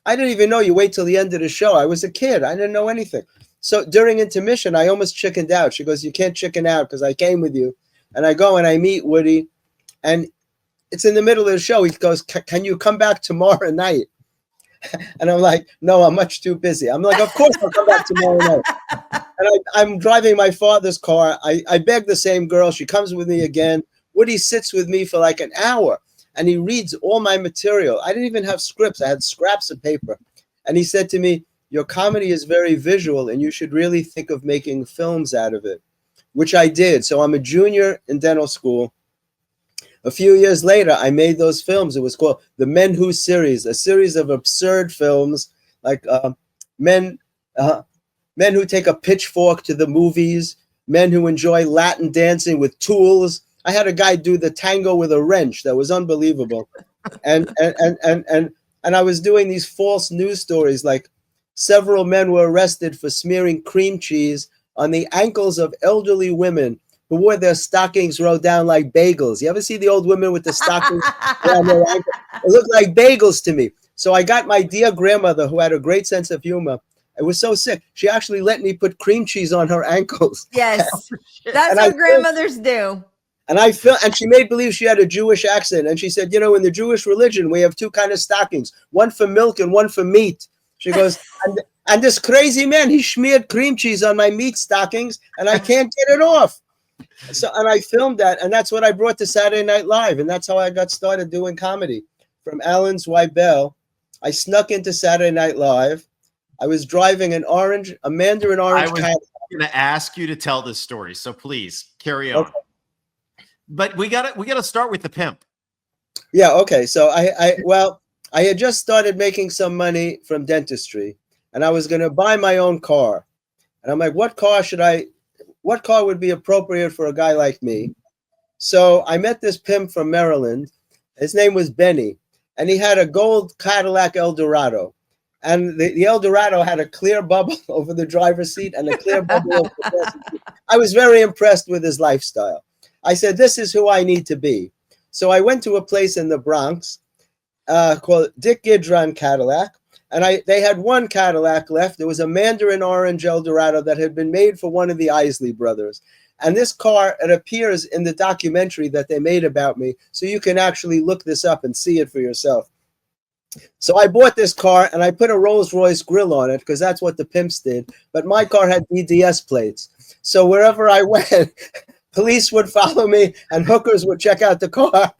I didn't even know you wait till the end of the show. I was a kid. I didn't know anything. So during intermission, I almost chickened out. She goes, you can't chicken out because I came with you. And I go and I meet Woody, and it's in the middle of the show. He goes, can you come back tomorrow night? And I'm like, no, I'm much too busy. I'm like, of course I'll come back tomorrow night. And I'm driving my father's car. I beg the same girl. She comes with me again. Woody sits with me for like an hour, and he reads all my material. I didn't even have scripts. I had scraps of paper. And he said to me, your comedy is very visual, and you should really think of making films out of it, which I did. So I'm a junior in dental school. A few years later, I made those films. It was called the Men Who series, a series of absurd films like men who take a pitchfork to the movies, men who enjoy Latin dancing with tools. I had a guy do the tango with a wrench. That was unbelievable. And I was doing these false news stories, like several men were arrested for smearing cream cheese on the ankles of elderly women who wore their stockings rolled down like bagels. You ever see the old women with the stockings around their ankles? It looked like bagels to me. So I got my dear grandmother, who had a great sense of humor. I was so sick. She actually let me put cream cheese on her ankles. Yes, that's what grandmothers do. And she made believe she had a Jewish accent. And she said, you know, in the Jewish religion, we have two kinds of stockings, one for milk and one for meat. She goes, and this crazy man, he smeared cream cheese on my meat stockings, and I can't get it off. So, and I filmed that, and that's what I brought to Saturday Night Live, and that's how I got started doing comedy. From Alan's Weibel, I snuck into Saturday Night Live. I was driving a Mandarin orange. I was going to ask you to tell this story, so please carry on. Okay. But we got to start with the pimp. Yeah. Okay. So I had just started making some money from dentistry, and I was going to buy my own car, and I'm like, what car would be appropriate for a guy like me? So I met this pimp from Maryland. His name was Benny, and he had a gold Cadillac Eldorado. And the Eldorado had a clear bubble over the driver's seat and a clear bubble over the passenger seat. I was very impressed with his lifestyle. I said, this is who I need to be. So I went to a place in the Bronx called Dick Gidron Cadillac. And they had one Cadillac left. It was a Mandarin orange Eldorado that had been made for one of the Isley brothers. And this car, it appears in the documentary that they made about me. So you can actually look this up and see it for yourself. So I bought this car, and I put a Rolls-Royce grill on it because that's what the pimps did. But my car had BDS plates. So wherever I went, police would follow me and hookers would check out the car.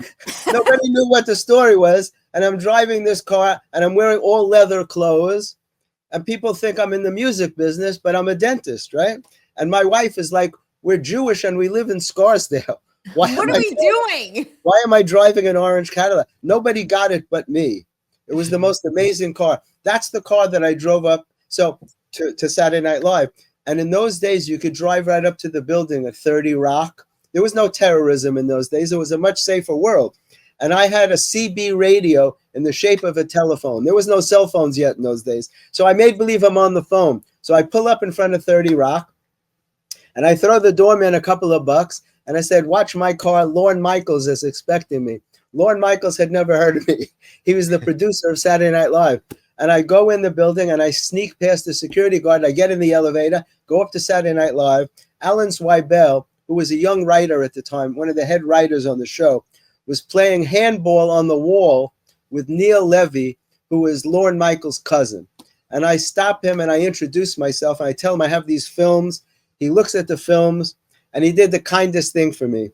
Nobody knew what the story was. And I'm driving this car and I'm wearing all leather clothes. And people think I'm in the music business, but I'm a dentist, right? And my wife is like, we're Jewish and we live in Scarsdale. What are we doing? Why am I driving an orange Cadillac? Nobody got it but me. It was the most amazing car. That's the car that I drove up to Saturday Night Live. And in those days, you could drive right up to the building at 30 Rock. There was no terrorism in those days. It was a much safer world. And I had a CB radio in the shape of a telephone. There was no cell phones yet in those days. So I made believe I'm on the phone. So I pull up in front of 30 Rock and I throw the doorman a couple of bucks. And I said, watch my car. Lorne Michaels is expecting me. Lorne Michaels had never heard of me. He was the producer of Saturday Night Live. And I go in the building and I sneak past the security guard. I get in the elevator, go up to Saturday Night Live. Alan Zweibel, who was a young writer at the time, one of the head writers on the show, was playing handball on the wall with Neil Levy, who was Lorne Michaels' cousin. And I stop him and I introduce myself and I tell him I have these films. He looks at the films and he did the kindest thing for me.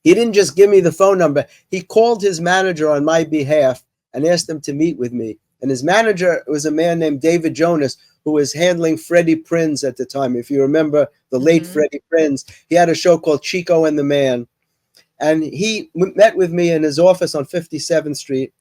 He didn't just give me the phone number. He called his manager on my behalf and asked him to meet with me. And his manager was a man named David Jonas, who was handling Freddie Prinze at the time. If you remember the late Freddie Prinze, he had a show called Chico and the Man. And he met with me in his office on 57th Street.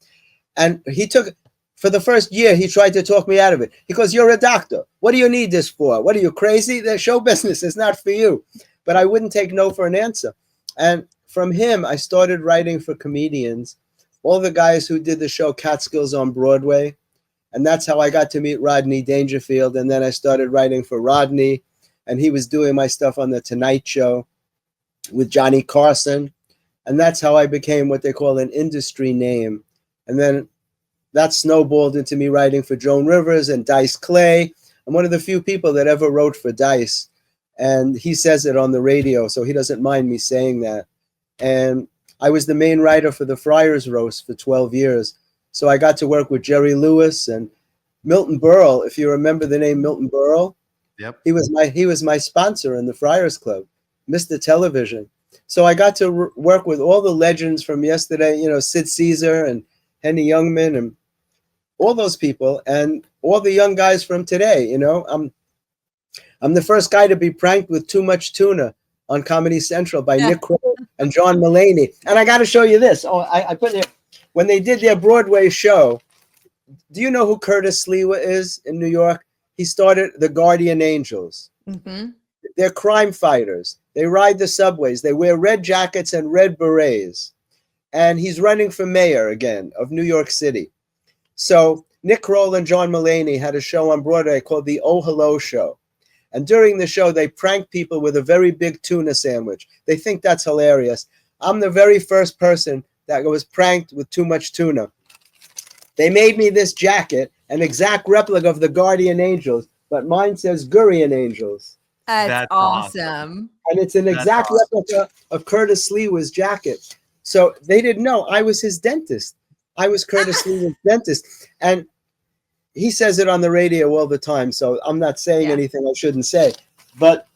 And he took, for the first year, he tried to talk me out of it. He goes, you're a doctor. What do you need this for? What are you, crazy? The show business is not for you. But I wouldn't take no for an answer. And from him, I started writing for comedians, all the guys who did the show Catskills on Broadway. And that's how I got to meet Rodney Dangerfield. And then I started writing for Rodney. And he was doing my stuff on The Tonight Show with Johnny Carson. And that's how I became what they call an industry name. And then that snowballed into me writing for Joan Rivers and Dice Clay. I'm one of the few people that ever wrote for Dice. And he says it on the radio, so he doesn't mind me saying that. And I was the main writer for the Friars Roast for 12 years. So I got to work with Jerry Lewis and Milton Berle. If you remember the name Milton Berle, yep, he was my sponsor in the Friars Club, Mr. Television. So I got to work with all the legends from yesterday, you know, Sid Caesar and Henny Youngman and all those people, and all the young guys from today. You know, I'm the first guy to be pranked with too much tuna on Comedy Central by Nick Kroll and John Mulaney. And I got to show you this. Oh, I put it when they did their Broadway show. Do you know who Curtis Sliwa is in New York? He started the Guardian Angels. Mm-hmm. They're crime fighters. They ride the subways. They wear red jackets and red berets. And he's running for mayor again of New York City. So Nick Kroll and John Mulaney had a show on Broadway called the Oh Hello Show. And during the show, they prank people with a very big tuna sandwich. They think that's hilarious. I'm the very first person that was pranked with too much tuna. They made me this jacket, an exact replica of the Guardian Angels, but mine says Gurian Angels. That's awesome. And it's an exact replica of Curtis Sliwa's jacket. So they didn't know I was his dentist. I was Curtis Sliwa's dentist. And he says it on the radio all the time, so I'm not saying anything I shouldn't say. But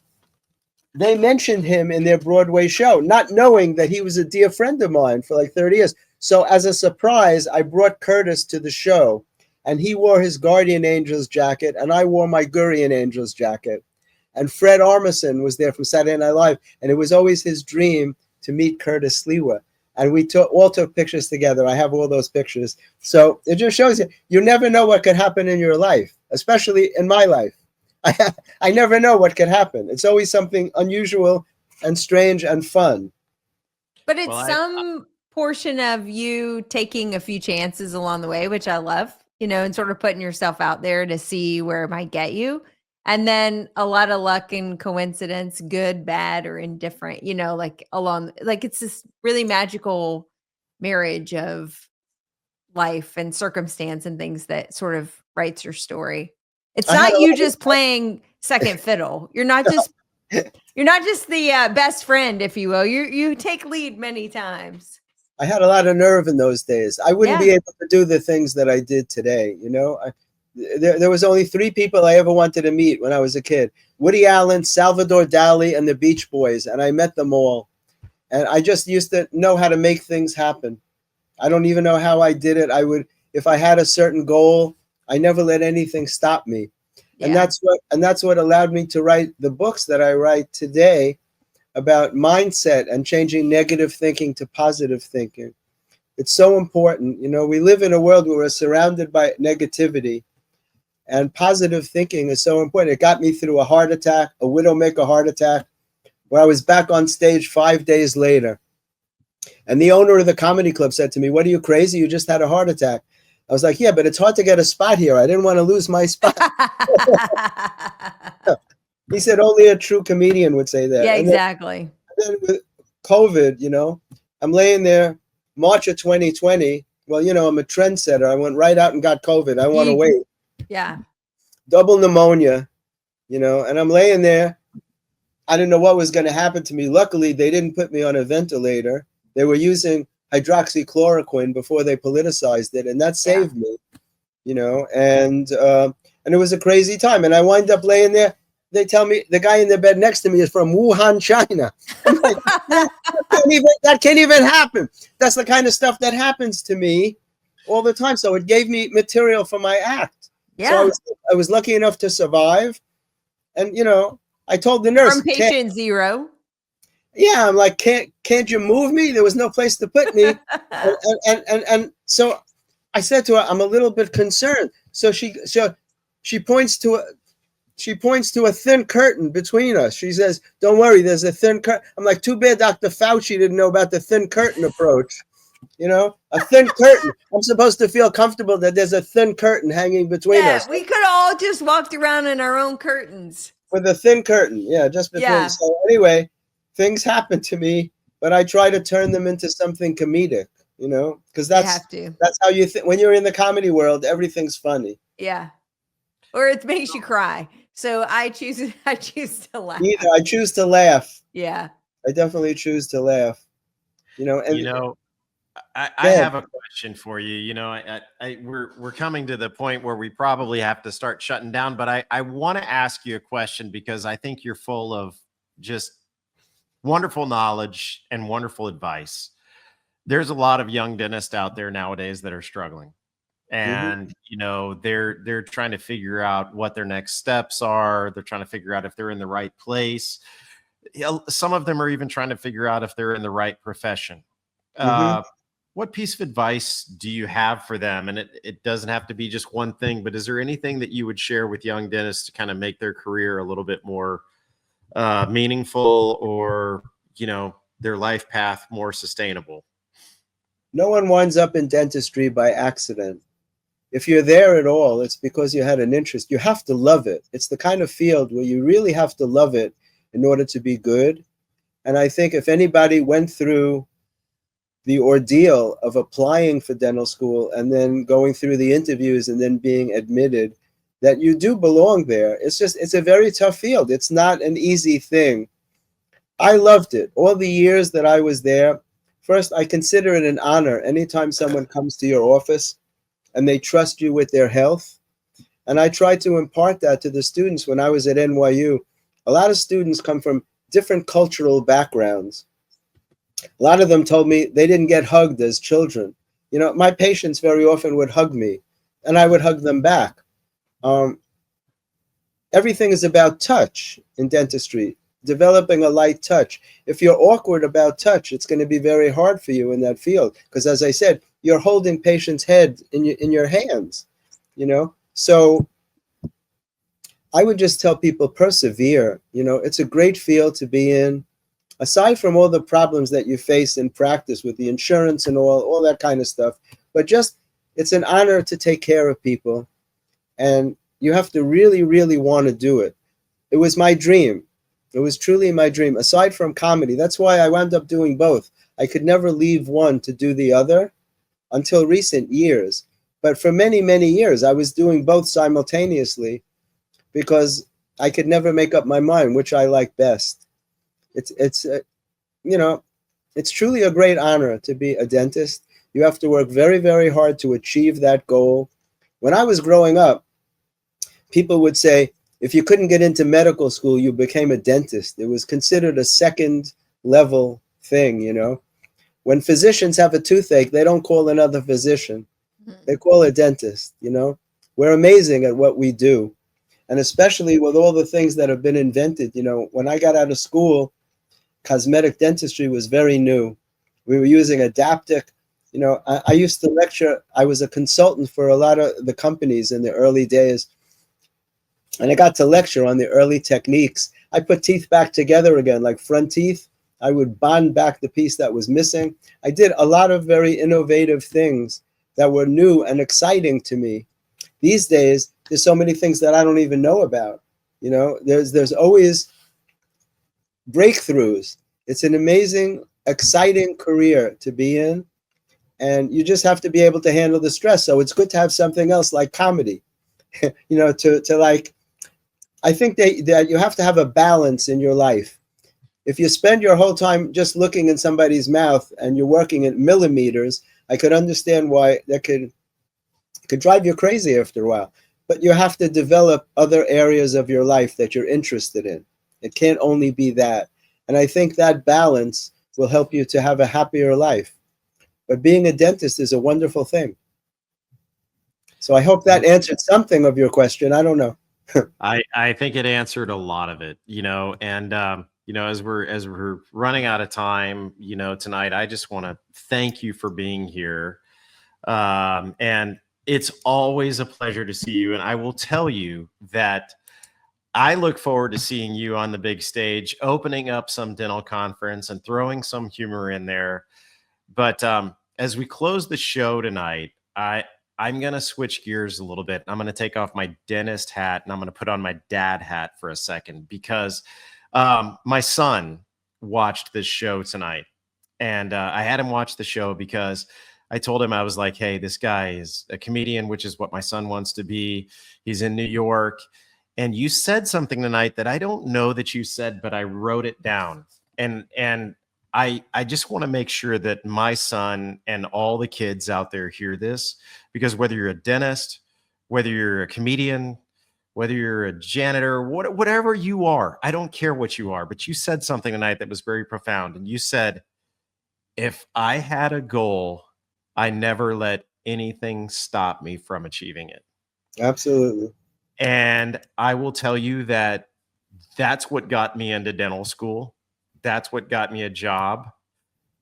they mentioned him in their Broadway show, not knowing that he was a dear friend of mine for like 30 years. So as a surprise, I brought Curtis to the show, and he wore his Guardian Angels jacket, and I wore my Gurian Angels jacket. And Fred Armisen was there from Saturday Night Live, and it was always his dream to meet Curtis Sliwa. And we all took pictures together. I have all those pictures. So it just shows you never know what could happen in your life, especially in my life. I never know what could happen. It's always something unusual and strange and fun. But it's some portion of you taking a few chances along the way, which I love, you know, and sort of putting yourself out there to see where it might get you. And then a lot of luck and coincidence, good, bad, or indifferent, you know, like it's this really magical marriage of life and circumstance and things that sort of writes your story. It's not you just playing second fiddle. You're not just the best friend, if you will. You take lead many times. I had a lot of nerve in those days. I wouldn't be able to do the things that I did today. You know, there was only 3 people I ever wanted to meet when I was a kid: Woody Allen, Salvador Dali, and the Beach Boys. And I met them all. And I just used to know how to make things happen. I don't even know how I did it. I would, if I had a certain goal, I never let anything stop me. Yeah. And that's what allowed me to write the books that I write today about mindset and changing negative thinking to positive thinking. It's so important. You know, we live in a world where we're surrounded by negativity, and positive thinking is so important. It got me through a heart attack, a widowmaker heart attack, where I was back on stage 5 days later. And the owner of the comedy club said to me, "What, are you crazy? You just had a heart attack." I was like, "Yeah, but it's hard to get a spot here. I didn't want to lose my spot." He said, "Only a true comedian would say that." Yeah, And exactly. then with COVID, you know, I'm laying there, March of 2020. Well, you know, I'm a trendsetter. I went right out and got COVID. I want to wait. Yeah. Double pneumonia, you know, and I'm laying there. I didn't know what was going to happen to me. Luckily, they didn't put me on a ventilator. They were using hydroxychloroquine before they politicized it, and that saved me, you know. And it was a crazy time. And I wind up laying there. They tell me the guy in the bed next to me is from Wuhan, China. I'm like, that can't even happen. That's the kind of stuff that happens to me all the time. So it gave me material for my act. Yeah. So I was lucky enough to survive. And, you know, I told the nurse, From patient 0. yeah, I'm like, can't you move me? There was no place to put me. and so I said to her, I'm a little bit concerned. So she points to a thin curtain between us. She says, "Don't worry, there's a thin curtain." I'm like, too bad Dr. Fauci didn't know about the thin curtain approach. You know, a thin curtain. I'm supposed to feel comfortable that there's a thin curtain hanging between us. We could all just walked around in our own curtains. With a thin curtain, yeah, just between. Yeah. So anyway, things happen to me, but I try to turn them into something comedic, you know, because that's how you think. When you're in the comedy world, everything's funny. Yeah, or it makes you cry. So I choose to laugh. Either I choose to laugh. Yeah, I definitely choose to laugh. You know, and you know, I have a question for you. You know, we're coming to the point where we probably have to start shutting down, but I want to ask you a question because I think you're full of just wonderful knowledge and wonderful advice. There's a lot of young dentists out there nowadays that are struggling, and you know, they're trying to figure out what their next steps are. They're trying to figure out if they're in the right place. Some of them are even trying to figure out if they're in the right profession. What piece of advice do you have for them? And it doesn't have to be just one thing, but is there anything that you would share with young dentists to kind of make their career a little bit more meaningful, or, you know, their life path more sustainable? No one winds up in dentistry by accident. If you're there at all, it's because you had an interest. You have to love it. It's the kind of field where you really have to love it in order to be good. And I think if anybody went through the ordeal of applying for dental school and then going through the interviews and then being admitted, that you do belong there. It's a very tough field. It's not an easy thing. I loved it. All the years that I was there, first, I consider it an honor anytime someone comes to your office and they trust you with their health. And I tried to impart that to the students when I was at N.Y.U. A lot of students come from different cultural backgrounds. A lot of them told me they didn't get hugged as children. You know, my patients very often would hug me, and I would hug them back. Everything is about touch in dentistry, developing a light touch. If you're awkward about touch, it's going to be very hard for you in that field because, as I said, you're holding patients' head in your hands, you know. So I would just tell people, persevere. You know, it's a great field to be in. Aside from all the problems that you face in practice with the insurance and all that kind of stuff, but just it's an honor to take care of people, and you have to really, really want to do it. It was my dream. It was truly my dream. Aside from comedy, that's why I wound up doing both. I could never leave one to do the other until recent years. But for many, many years, I was doing both simultaneously because I could never make up my mind which I like best. It's you know, it's truly a great honor to be a dentist. You have to work very, very hard to achieve that goal. When I was growing up, people would say, if you couldn't get into medical school, you became a dentist. It was considered a second level thing, you know. When physicians have a toothache, they don't call another physician. They call a dentist, you know. We're amazing at what we do. And especially with all the things that have been invented, you know, when I got out of school, cosmetic dentistry was very new. We were using adaptic. You know, I used to lecture. I was a consultant for a lot of the companies in the early days. And I got to lecture on the early techniques. I put teeth back together again, like front teeth. I would bond back the piece that was missing. I did a lot of very innovative things that were new and exciting to me. These days, there's so many things that I don't even know about. You know, there's always breakthroughs. It's an amazing, exciting career to be in. And you just have to be able to handle the stress. So it's good to have something else like comedy, you know, to like, I think that you have to have a balance in your life. If you spend your whole time just looking in somebody's mouth and you're working in millimeters, I could understand why that could drive you crazy after a while. But you have to develop other areas of your life that you're interested in. It can't only be that. And I think that balance will help you to have a happier life. But being a dentist is a wonderful thing. So I hope that answered something of your question. I don't know. I think it answered a lot of it, you know, and you know, as we're running out of time, you know, tonight, I just want to thank you for being here. And it's always a pleasure to see you. And I will tell you that I look forward to seeing you on the big stage, opening up some dental conference and throwing some humor in there. But as we close the show tonight, I'm going to switch gears a little bit. I'm going to take off my dentist hat and I'm going to put on my dad hat for a second because my son watched this show tonight. And I had him watch the show because I told him, I was like, hey, this guy is a comedian, which is what my son wants to be. He's in New York. And you said something tonight that I don't know that you said, but I wrote it down. And I just want to make sure that my son and all the kids out there hear this, because whether you're a dentist, whether you're a comedian, whether you're a janitor, whatever you are, I don't care what you are, but you said something tonight that was very profound. And you said, if I had a goal, I never let anything stop me from achieving it. Absolutely. And I will tell you that that's what got me into dental school. That's what got me a job.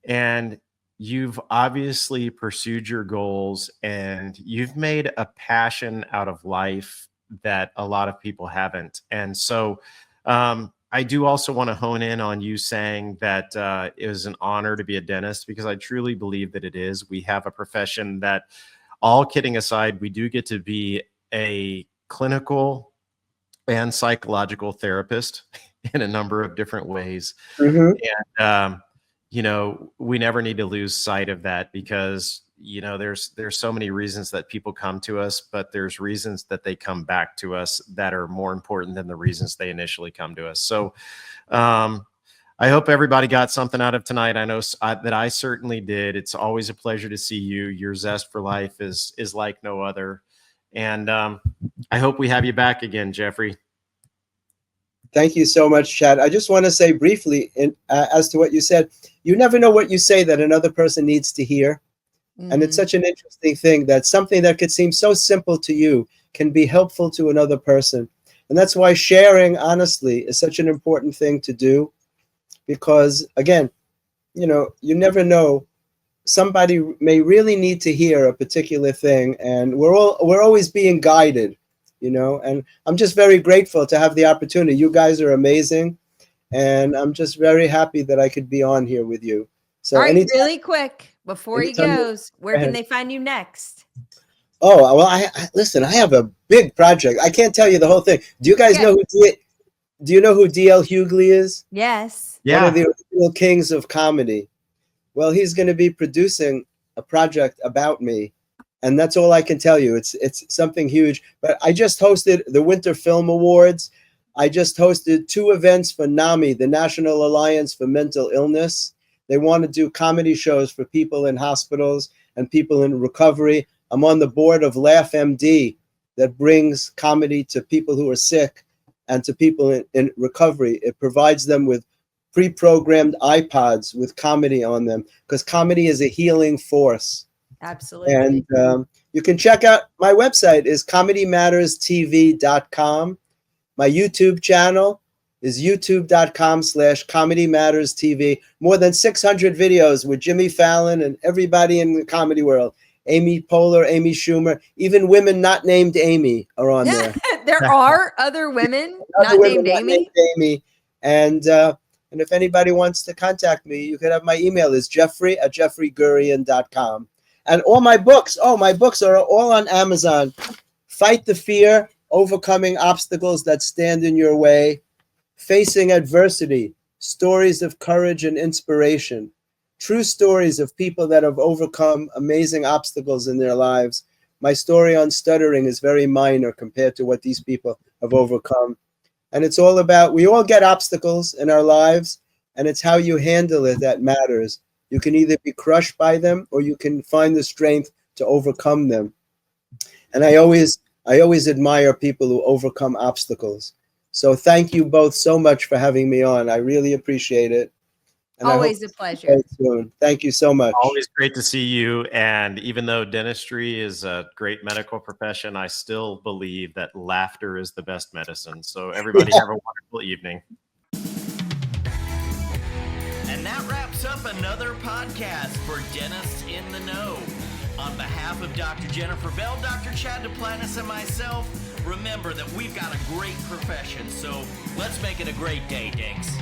And you've obviously pursued your goals and you've made a passion out of life that a lot of people haven't. And so I do also want to hone in on you saying that it was an honor to be a dentist, because I truly believe that it is. We have a profession that, all kidding aside, we do get to be a clinical and psychological therapist in a number of different ways. Mm-hmm. And, you know, we never need to lose sight of that, because, you know, there's so many reasons that people come to us, but there's reasons that they come back to us that are more important than the reasons they initially come to us. So I hope everybody got something out of tonight. I know that I certainly did. It's always a pleasure to see you. Your zest for life is like no other. And I hope we have you back again, Jeffrey. Thank you so much, Chad. I just want to say briefly as to what you said. You never know what you say that another person needs to hear. Mm-hmm. And it's such an interesting thing that something that could seem so simple to you can be helpful to another person. And that's why sharing honestly is such an important thing to do. Because again, you know, you never know. Somebody may really need to hear a particular thing, and we're always being guided, you know, and I'm just very grateful to have the opportunity. You guys are amazing, and I'm just very happy that I could be on here with you. So all right, really quick before he goes, where can they find you next? Oh, well, I listen, I have a big project. I can't tell you the whole thing. Do you guys know do you know who D.L. Hughley is? Yes. Yeah. One of the original kings of comedy. Well, he's going to be producing a project about me, and that's all I can tell you. It's something huge. But I just hosted the Winter Film Awards. I just hosted 2 events for NAMI, the National Alliance for Mental Illness. They want to do comedy shows for people in hospitals and people in recovery. I'm on the board of LaughMD, that brings comedy to people who are sick and to people in recovery. It provides them with pre-programmed iPods with comedy on them, because comedy is a healing force. Absolutely. And you can check out my website is comedymatterstv.com. My YouTube channel is youtube.com/comedymatterstv. More than 600 videos with Jimmy Fallon and everybody in the comedy world. Amy Poehler, Amy Schumer, even women not named Amy are on there. There are other women Other not women named Amy. named Amy. And if anybody wants to contact me, you can have my email is jeffrey@jeffreygurian.com. And all my books are all on Amazon. Fight the Fear, Overcoming Obstacles That Stand in Your Way, Facing Adversity, Stories of Courage and Inspiration. True stories of people that have overcome amazing obstacles in their lives. My story on stuttering is very minor compared to what these people have overcome. And it's all about, we all get obstacles in our lives, and it's how you handle it that matters. You can either be crushed by them, or you can find the strength to overcome them. And I always admire people who overcome obstacles. So thank you both so much for having me on. I really appreciate it. And Always a pleasure. Soon. Thank you so much. Always great to see you. And even though dentistry is a great medical profession, I still believe that laughter is the best medicine. So everybody have a wonderful evening. And that wraps up another podcast for Dentists in the Know. On behalf of Dr. Jennifer Bell, Dr. Chad Duplantis, and myself, remember that we've got a great profession. So let's make it a great day, Dinks.